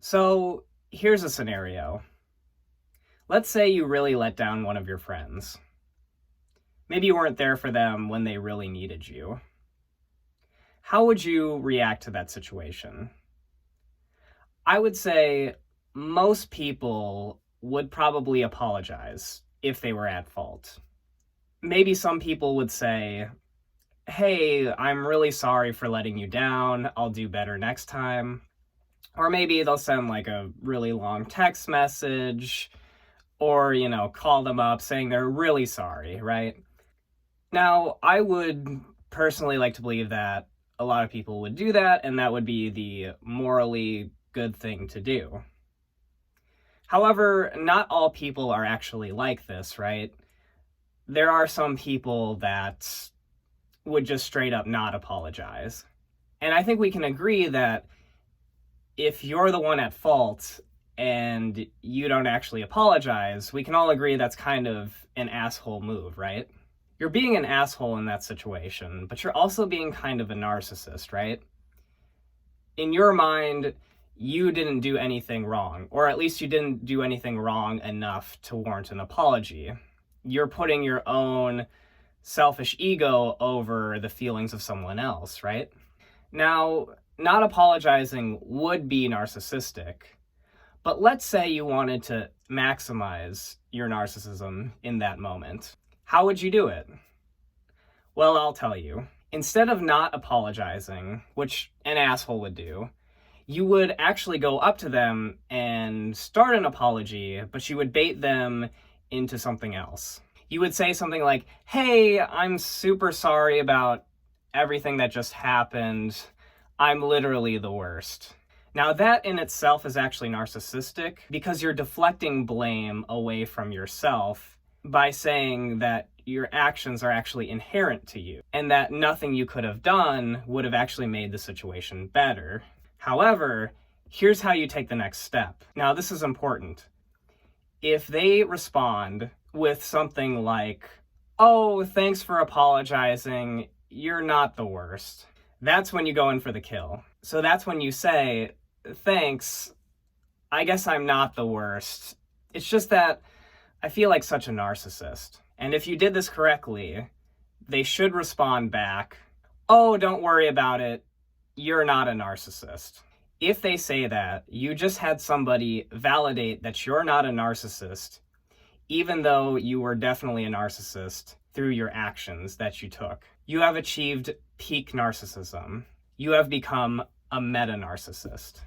So here's a scenario. Let's say you really let down one of your friends. Maybe you weren't there for them when they really needed you. How would you react to that situation? I would say most people would probably apologize if they were at fault. Maybe some people would say, "Hey, I'm really sorry for letting you down. I'll do better next time." Or maybe they'll send like a really long text message or, call them up saying they're really sorry, right? Now, I would personally like to believe that a lot of people would do that, and that would be the morally good thing to do. However, not all people are actually like this, right? There are some people that would just straight up not apologize. And I think we can agree that if you're the one at fault and you don't actually apologize, we can all agree that's kind of an asshole move, right? You're being an asshole in that situation, but you're also being kind of a narcissist, right? In your mind, you didn't do anything wrong, or at least you didn't do anything wrong enough to warrant an apology. You're putting your own selfish ego over the feelings of someone else, right? Now, not apologizing would be narcissistic, but let's say you wanted to maximize your narcissism in that moment. How would you do it? Well, I'll tell you. Instead of not apologizing, which an asshole would do, you would actually go up to them and start an apology, but you would bait them into something else. You would say something like, "Hey, I'm super sorry about everything that just happened. I'm literally the worst." Now, that in itself is actually narcissistic because you're deflecting blame away from yourself by saying that your actions are actually inherent to you and that nothing you could have done would have actually made the situation better. However, here's how you take the next step. Now, this is important. If they respond with something like, "Oh, thanks for apologizing. You're not the worst," that's when you go in for the kill. So that's when you say, "Thanks, I guess I'm not the worst. It's just that I feel like such a narcissist." And if you did this correctly, they should respond back, "Oh, don't worry about it. You're not a narcissist." If they say that, you just had somebody validate that you're not a narcissist, even though you were definitely a narcissist through your actions that you took. You have achieved peak narcissism. You have become a meta-narcissist.